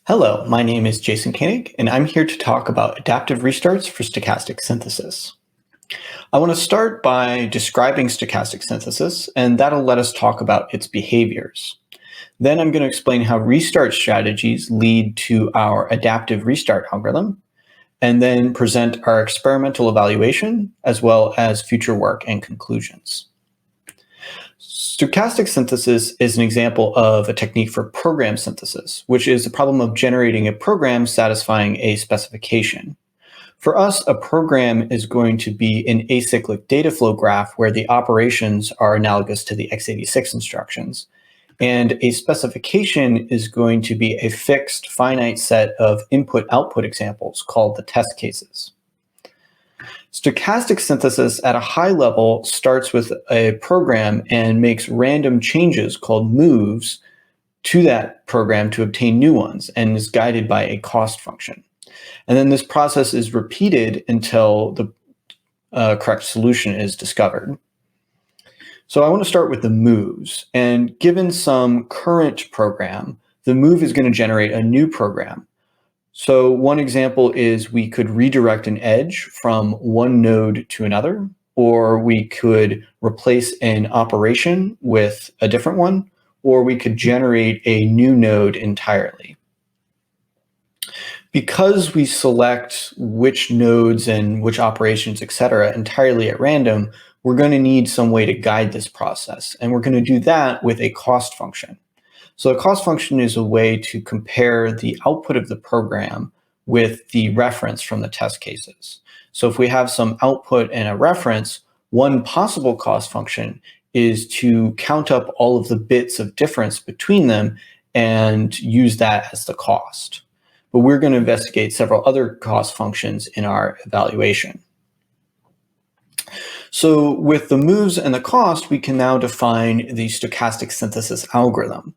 Hello, my name is Jason Koenig, and I'm here to talk about adaptive restarts for stochastic synthesis. I want to start by describing stochastic synthesis, and that'll let us talk about its behaviors. Then I'm going to explain how restart strategies lead to our adaptive restart algorithm, and then present our experimental evaluation, as well as future work and conclusions. Stochastic synthesis is an example of a technique for program synthesis, which is the problem of generating a program satisfying a specification. For us, a program is going to be an acyclic data flow graph where the operations are analogous to the x86 instructions. And a specification is going to be a fixed finite set of input-output examples called the test cases. Stochastic synthesis at a high level starts with a program and makes random changes called moves to that program to obtain new ones and is guided by a cost function. And then this process is repeated until the correct solution is discovered. So I want to start with the moves. And given some current program, the move is going to generate a new program. So one example is we could redirect an edge from one node to another, or we could replace an operation with a different one, or we could generate a new node entirely. Because we select which nodes and which operations, et cetera, entirely at random, we're going to need some way to guide this process. And we're going to do that with a cost function. So a cost function is a way to compare the output of the program with the reference from the test cases. So if we have some output and a reference, one possible cost function is to count up all of the bits of difference between them and use that as the cost. But we're going to investigate several other cost functions in our evaluation. So with the moves and the cost, we can now define the stochastic synthesis algorithm.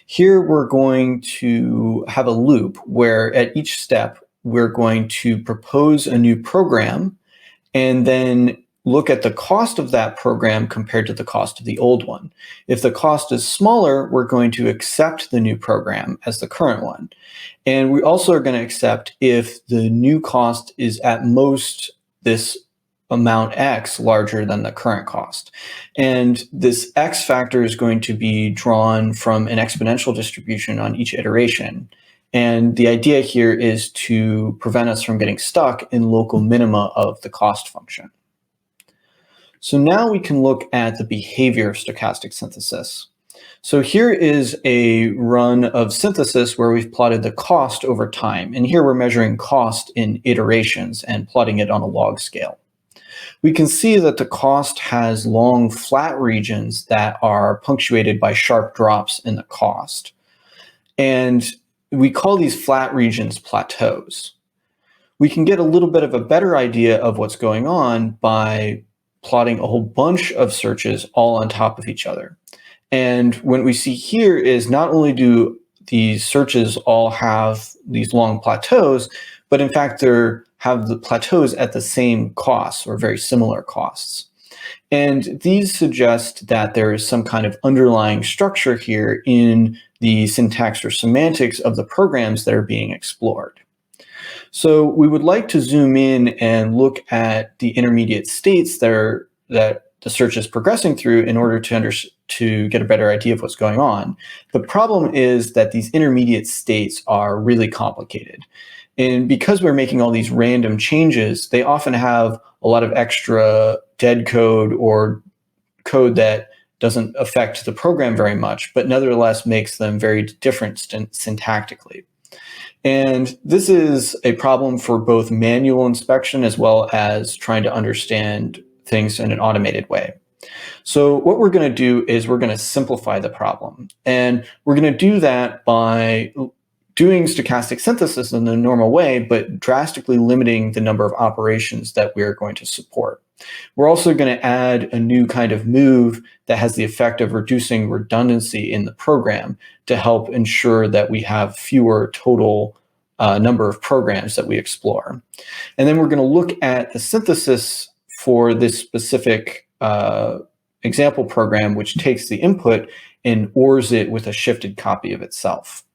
Here we're going to have a loop where at each step, we're going to propose a new program and then look at the cost of that program compared to the cost of the old one. If the cost is smaller, we're going to accept the new program as the current one. And we also are going to accept if the new cost is at most this amount X larger than the current cost. And this X factor is going to be drawn from an exponential distribution on each iteration. And the idea here is to prevent us from getting stuck in local minima of the cost function. So now we can look at the behavior of stochastic synthesis. So here is a run of synthesis where we've plotted the cost over time. And here we're measuring cost in iterations and plotting it on a log scale. We can see that the cost has long flat regions that are punctuated by sharp drops in the cost. And we call these flat regions plateaus. We can get a little bit of a better idea of what's going on by plotting a whole bunch of searches all on top of each other. And what we see here is not only do these searches all have these long plateaus, but in fact, they have the plateaus at the same costs or very similar costs. And these suggest that there is some kind of underlying structure here in the syntax or semantics of the programs that are being explored. So we would like to zoom in and look at the intermediate states that the search is progressing through in order to get a better idea of what's going on. The problem is that these intermediate states are really complicated. And because we're making all these random changes, they often have a lot of extra dead code or code that doesn't affect the program very much, but nevertheless makes them very different syntactically. And this is a problem for both manual inspection as well as trying to understand things in an automated way. So what we're going to do is we're going to simplify the problem. And we're going to do that by doing stochastic synthesis in the normal way, but drastically limiting the number of operations that we're going to support. We're also going to add a new kind of move that has the effect of reducing redundancy in the program to help ensure that we have fewer total number of programs that we explore. And then we're going to look at the synthesis for this specific example program, which takes the input and ORs it with a shifted copy of itself.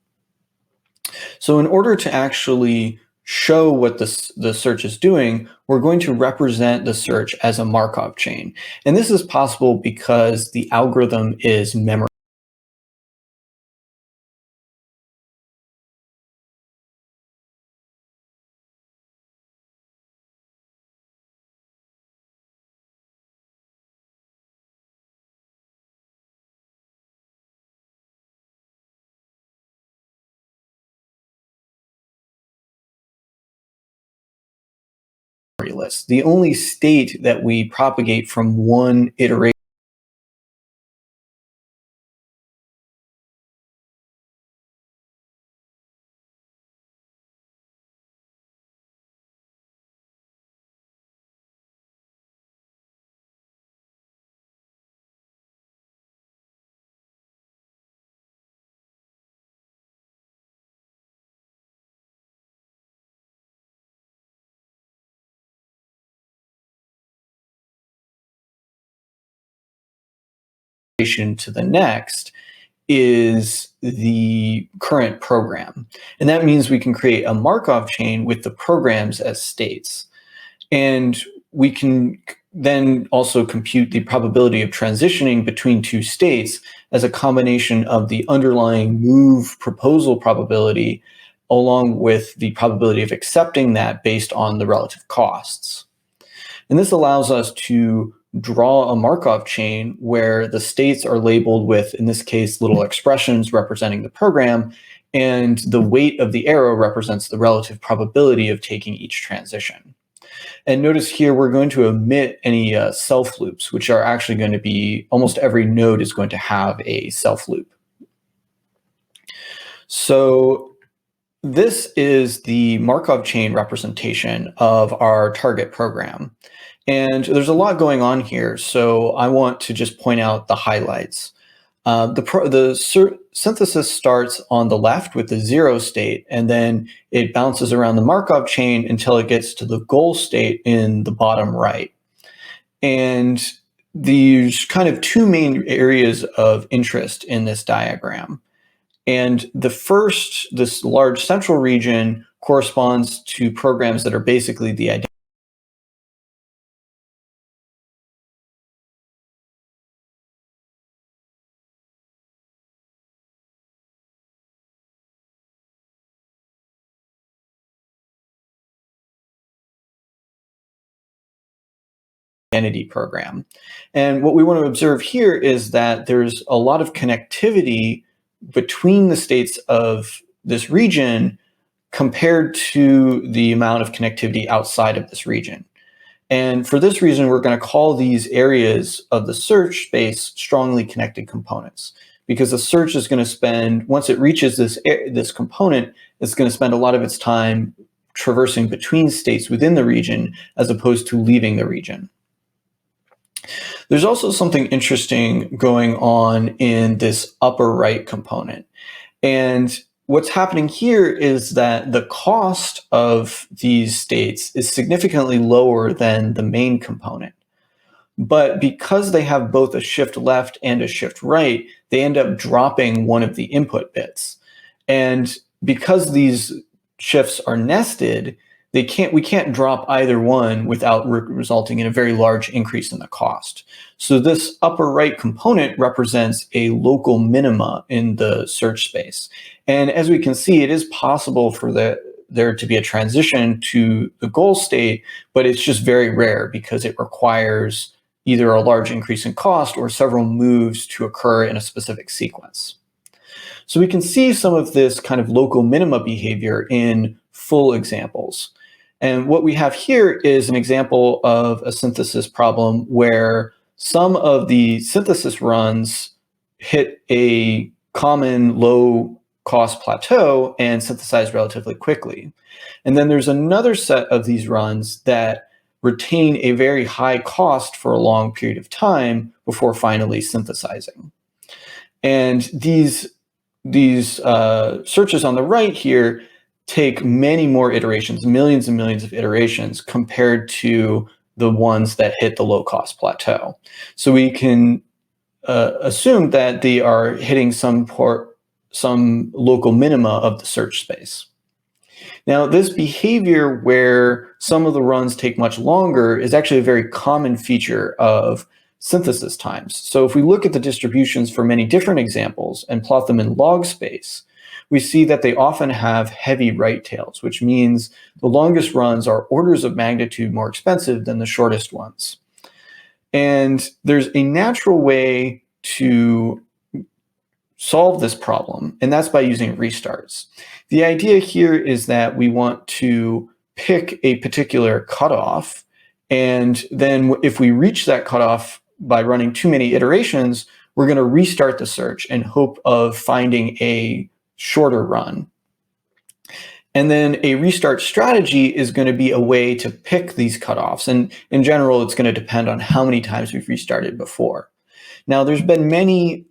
So in order to actually show what the search is doing, we're going to represent the search as a Markov chain. And this is possible because the algorithm is memory. List. The only state that we propagate from one iteration to the next is the current program. And that means we can create a Markov chain with the programs as states. And we can then also compute the probability of transitioning between two states as a combination of the underlying move proposal probability along with the probability of accepting that based on the relative costs. And this allows us to draw a Markov chain where the states are labeled with, in this case, little expressions representing the program, and the weight of the arrow represents the relative probability of taking each transition. And notice here, we're going to omit any self loops, which are actually going to be, almost every node is going to have a self loop. So this is the Markov chain representation of our target program. And there's a lot going on here, so I want to just point out the highlights. The synthesis starts on the left with the 0 state, and then it bounces around the Markov chain until it gets to the goal state in the bottom right. And there's kind of two main areas of interest in this diagram. And the first, this large central region, corresponds to programs that are basically the identity program. And what we want to observe here is that there's a lot of connectivity between the states of this region compared to the amount of connectivity outside of this region. And for this reason, we're going to call these areas of the search space strongly connected components, because the search is going to spend, once it reaches this component, it's going to spend a lot of its time traversing between states within the region as opposed to leaving the region. There's also something interesting going on in this upper right component. And what's happening here is that the cost of these states is significantly lower than the main component. But because they have both a shift left and a shift right, they end up dropping one of the input bits. And because these shifts are nested, we can't drop either one without resulting in a very large increase in the cost. So this upper right component represents a local minima in the search space. And as we can see, it is possible for there to be a transition to the goal state, but it's just very rare because it requires either a large increase in cost or several moves to occur in a specific sequence. So we can see some of this kind of local minima behavior in full examples. And what we have here is an example of a synthesis problem where some of the synthesis runs hit a common low cost plateau and synthesize relatively quickly. And then there's another set of these runs that retain a very high cost for a long period of time before finally synthesizing. And these searches on the right here take many more iterations, millions and millions of iterations compared to the ones that hit the low cost plateau. So we can assume that they are hitting some some local minima of the search space. Now, this behavior where some of the runs take much longer is actually a very common feature of synthesis times. So if we look at the distributions for many different examples and plot them in log space, we see that they often have heavy write tails, which means the longest runs are orders of magnitude more expensive than the shortest ones. And there's a natural way to solve this problem, and that's by using restarts. The idea here is that we want to pick a particular cutoff, and then if we reach that cutoff by running too many iterations, we're going to restart the search in hope of finding a shorter run. And then a restart strategy is going to be a way to pick these cutoffs. And in general, it's going to depend on how many times we've restarted before. Now, there's been many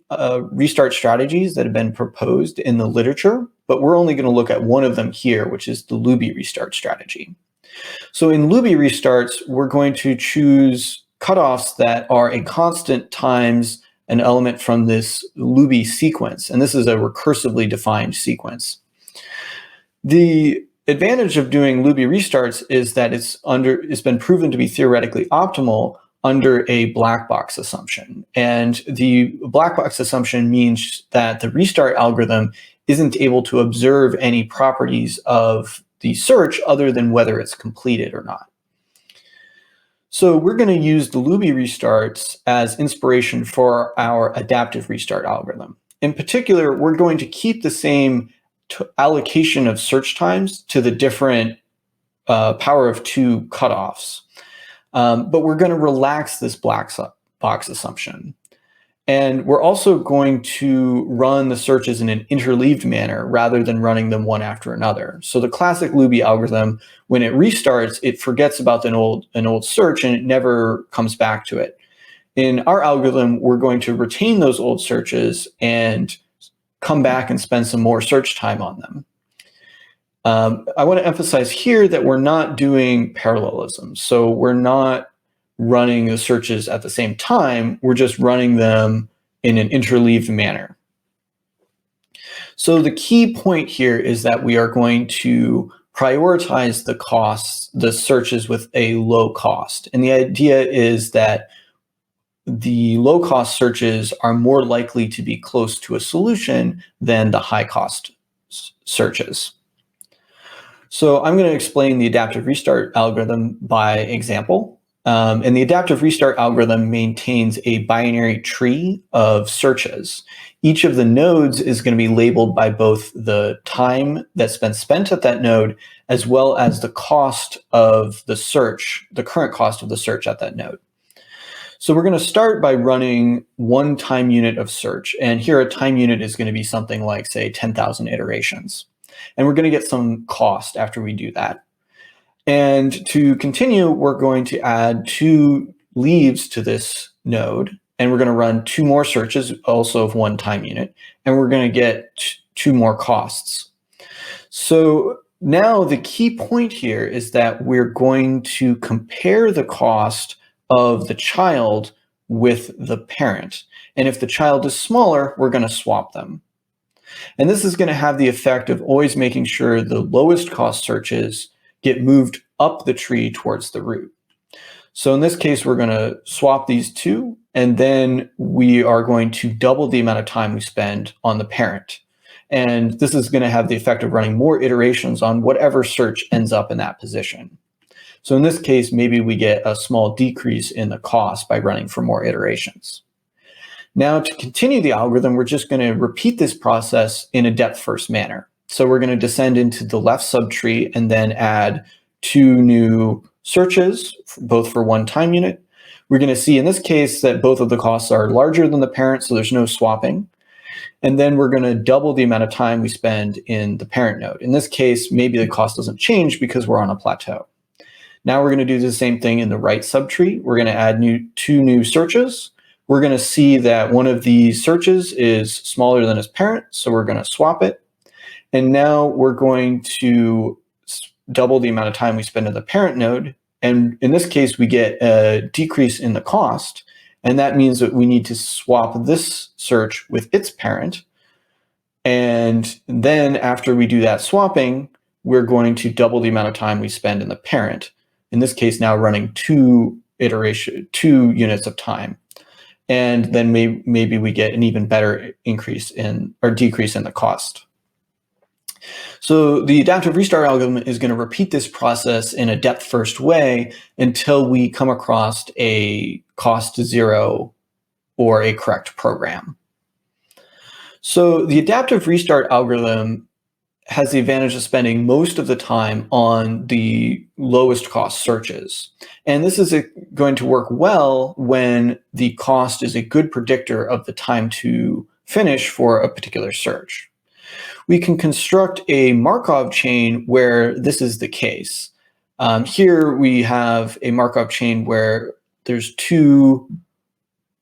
restart strategies that have been proposed in the literature, but we're only going to look at one of them here, which is the Luby restart strategy. So in Luby restarts, we're going to choose cutoffs that are a constant times an element from this Luby sequence. And this is a recursively defined sequence. The advantage of doing Luby restarts is that it's been proven to be theoretically optimal under a black box assumption. And the black box assumption means that the restart algorithm isn't able to observe any properties of the search other than whether it's completed or not. So we're going to use the Luby restarts as inspiration for our adaptive restart algorithm. In particular, we're going to keep the same allocation of search times to the different power of 2 cutoffs. But we're going to relax this black box assumption. And we're also going to run the searches in an interleaved manner rather than running them one after another. So the classic Luby algorithm, when it restarts, it forgets about an old search and it never comes back to it. In our algorithm, we're going to retain those old searches and come back and spend some more search time on them. I want to emphasize here that we're not doing parallelism. So we're not running the searches at the same time. We're just running them in an interleaved manner. So the key point here is that we are going to prioritize the searches with a low cost. And the idea is that the low-cost searches are more likely to be close to a solution than the high-cost searches. So I'm going to explain the adaptive restart algorithm by example. And the adaptive restart algorithm maintains a binary tree of searches. Each of the nodes is going to be labeled by both the time that's been spent at that node, as well as the cost of the search, the current cost of the search at that node. So we're going to start by running one time unit of search. And here a time unit is going to be something like, say, 10,000 iterations. And we're going to get some cost after we do that. And to continue, we're going to add 2 leaves to this node. And we're going to run 2 more searches, also of one time unit. And we're going to get 2 more costs. So now the key point here is that we're going to compare the cost of the child with the parent. And if the child is smaller, we're going to swap them. And this is going to have the effect of always making sure the lowest cost searches get moved up the tree towards the root. So in this case, we're going to swap these 2, and then we are going to double the amount of time we spend on the parent. And this is going to have the effect of running more iterations on whatever search ends up in that position. So in this case, maybe we get a small decrease in the cost by running for more iterations. Now, to continue the algorithm, we're just going to repeat this process in a depth-first manner. So we're going to descend into the left subtree and then add 2 new searches, both for one time unit. We're going to see in this case that both of the costs are larger than the parent, so there's no swapping. And then we're going to double the amount of time we spend in the parent node. In this case, maybe the cost doesn't change because we're on a plateau. Now we're going to do the same thing in the right subtree. We're going to add 2 new searches. We're going to see that one of these searches is smaller than its parent, so we're going to swap it. And now we're going to double the amount of time we spend in the parent node. And in this case, we get a decrease in the cost. And that means that we need to swap this search with its parent. And then after we do that swapping, we're going to double the amount of time we spend in the parent. In this case, now running two units of time. And then maybe we get an even better increase in or decrease in the cost. So the adaptive restart algorithm is going to repeat this process in a depth-first way until we come across a cost zero or a correct program. So the adaptive restart algorithm has the advantage of spending most of the time on the lowest cost searches. And this is going to work well when the cost is a good predictor of the time to finish for a particular search. We can construct a Markov chain where this is the case. Here we have a Markov chain where there's two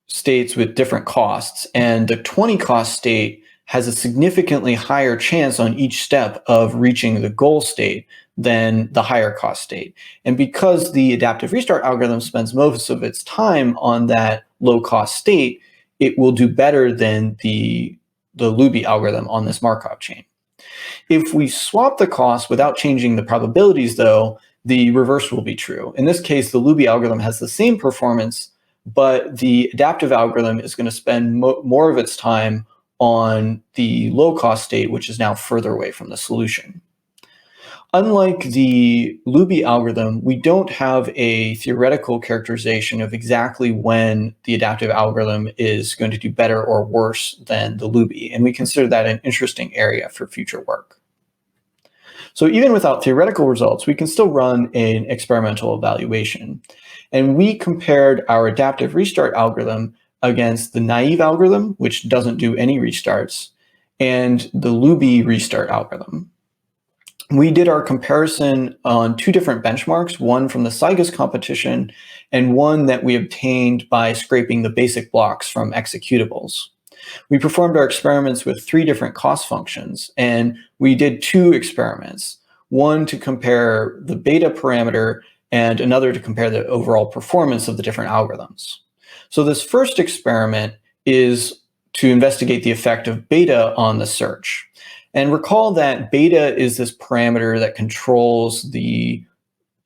states with different costs, and the 20 cost state has a significantly higher chance on each step of reaching the goal state than the higher cost state. And because the adaptive restart algorithm spends most of its time on that low cost state, it will do better than the Luby algorithm on this Markov chain. If we swap the cost without changing the probabilities, though, the reverse will be true. In this case, the Luby algorithm has the same performance, but the adaptive algorithm is going to spend more of its time on the low-cost state, which is now further away from the solution. Unlike the Luby algorithm, we don't have a theoretical characterization of exactly when the adaptive algorithm is going to do better or worse than the Luby, and we consider that an interesting area for future work. So even without theoretical results, we can still run an experimental evaluation. And we compared our adaptive restart algorithm against the naive algorithm, which doesn't do any restarts, and the Luby restart algorithm. We did our comparison on two different benchmarks, one from the Cygus competition and one that we obtained by scraping the basic blocks from executables. We performed our experiments with three different cost functions, and we did two experiments, one to compare the beta parameter and another to compare the overall performance of the different algorithms. So this first experiment is to investigate the effect of beta on the search. And recall that beta is this parameter that controls the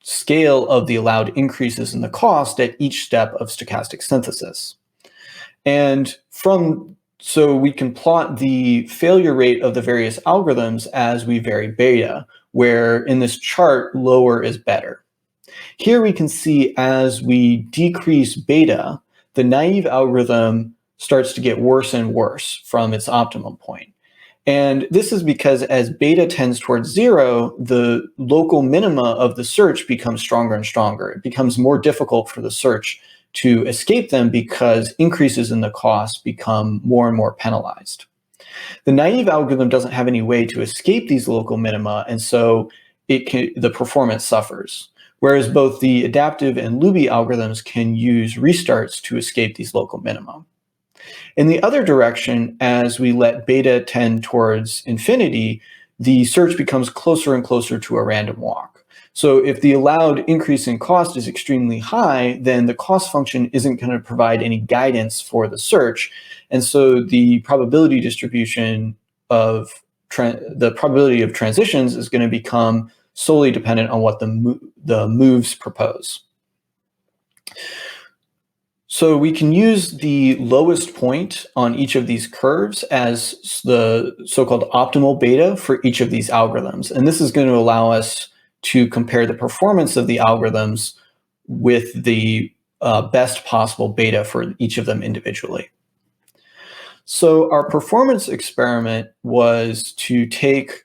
scale of the allowed increases in the cost at each step of stochastic synthesis. And so we can plot the failure rate of the various algorithms as we vary beta, where in this chart, lower is better. Here we can see as we decrease beta, the naive algorithm starts to get worse and worse from its optimum point. And this is because as beta tends towards zero, the local minima of the search becomes stronger and stronger. It becomes more difficult for the search to escape them because increases in the cost become more and more penalized. The naive algorithm doesn't have any way to escape these local minima, and so the performance suffers. Whereas both the adaptive and Luby algorithms can use restarts to escape these local minima. In the other direction, as we let beta tend towards infinity, the search becomes closer and closer to a random walk. So if the allowed increase in cost is extremely high, then the cost function isn't going to provide any guidance for the search. And so the probability distribution of the probability of transitions is going to become solely dependent on what the moves propose. So we can use the lowest point on each of these curves as the so-called optimal beta for each of these algorithms. And this is going to allow us to compare the performance of the algorithms with the best possible beta for each of them individually. So our performance experiment was to take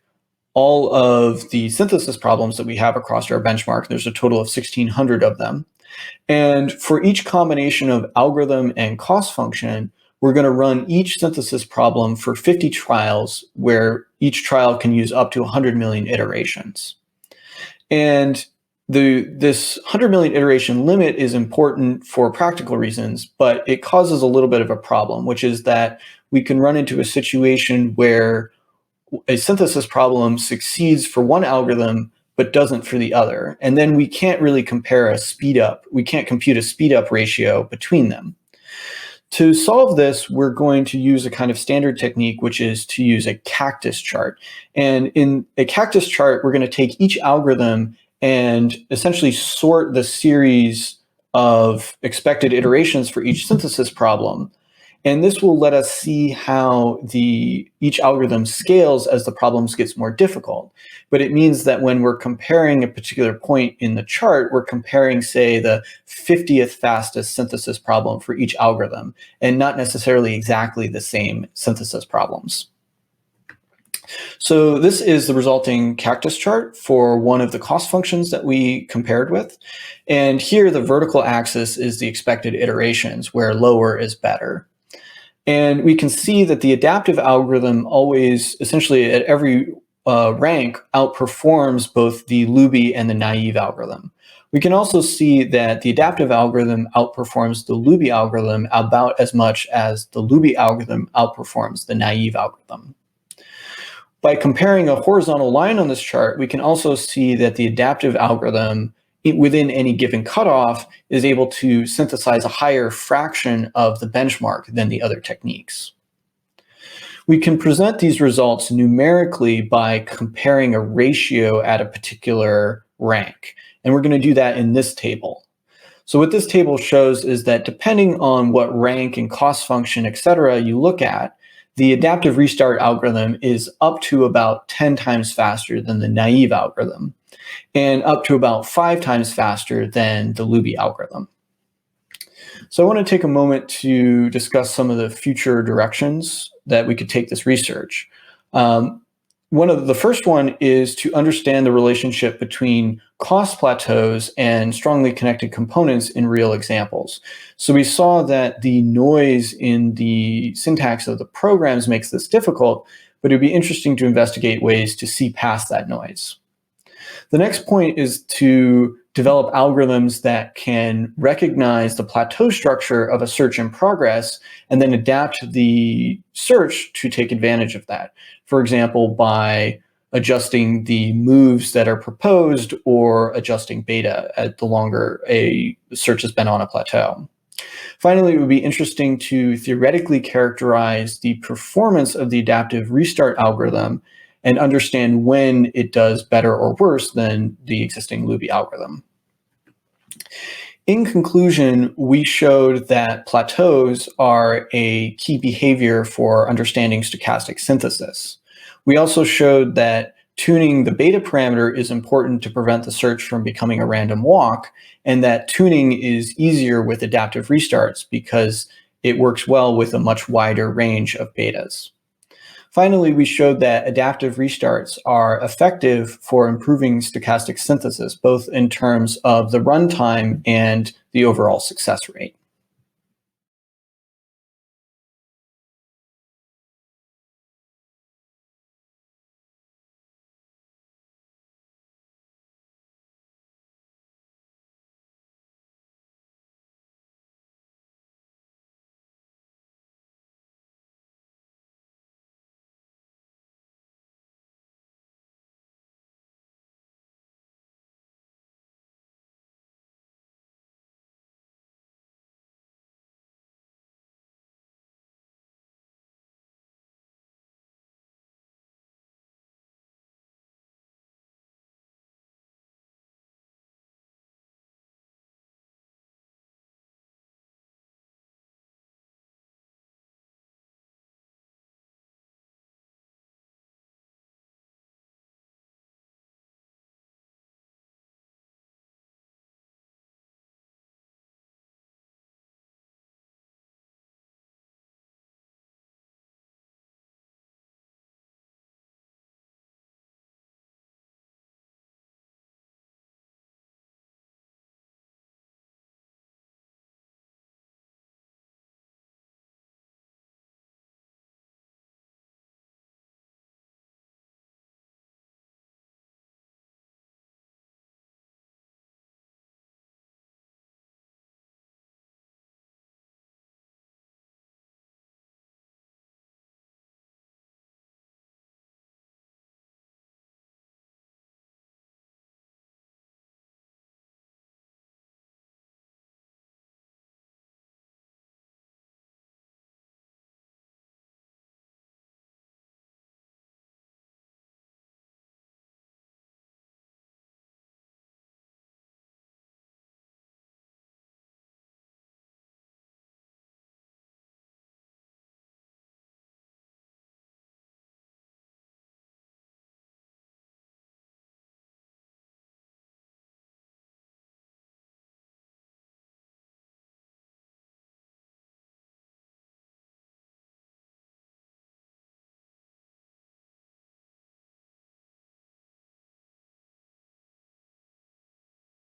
all of the synthesis problems that we have across our benchmark. There's a total of 1,600 of them. And for each combination of algorithm and cost function, we're going to run each synthesis problem for 50 trials, where each trial can use up to 100 million iterations. And this 100 million iteration limit is important for practical reasons, but it causes a little bit of a problem, which is that we can run into a situation where a synthesis problem succeeds for one algorithm but doesn't for the other. And then we can't really compare a speed up. We can't compute a speed up ratio between them. To solve this, we're going to use a kind of standard technique, which is to use a cactus chart. And in a cactus chart, we're going to take each algorithm and essentially sort the series of expected iterations for each synthesis problem. And this will let us see how each algorithm scales as the problems gets more difficult. But it means that when we're comparing a particular point in the chart, we're comparing, say, the 50th fastest synthesis problem for each algorithm, and not necessarily exactly the same synthesis problems. So this is the resulting cactus chart for one of the cost functions that we compared with. And here the vertical axis is the expected iterations, where lower is better. And we can see that the adaptive algorithm always, essentially at every rank, outperforms both the Luby and the naive algorithm. We can also see that the adaptive algorithm outperforms the Luby algorithm about as much as the Luby algorithm outperforms the naive algorithm. By comparing a horizontal line on this chart, we can also see that the adaptive algorithm within any given cutoff is able to synthesize a higher fraction of the benchmark than the other techniques. We can present these results numerically by comparing a ratio at a particular rank. And we're going to do that in this table. So what this table shows is that depending on what rank and cost function, et cetera, you look at, the adaptive restart algorithm is up to about 10 times faster than the naive algorithm, and up to about 5 times faster than the Luby algorithm. So I want to take a moment to discuss some of the future directions that we could take this research. The first one is to understand the relationship between cost plateaus and strongly connected components in real examples. So we saw that the noise in the syntax of the programs makes this difficult, but it'd be interesting to investigate ways to see past that noise. The next point is to develop algorithms that can recognize the plateau structure of a search in progress and then adapt the search to take advantage of that. For example, by adjusting the moves that are proposed or adjusting beta at the longer a search has been on a plateau. Finally, it would be interesting to theoretically characterize the performance of the adaptive restart algorithm and understand when it does better or worse than the existing Luby algorithm. In conclusion, we showed that plateaus are a key behavior for understanding stochastic synthesis. We also showed that tuning the beta parameter is important to prevent the search from becoming a random walk, and that tuning is easier with adaptive restarts because it works well with a much wider range of betas. Finally, we showed that adaptive restarts are effective for improving stochastic synthesis, both in terms of the runtime and the overall success rate.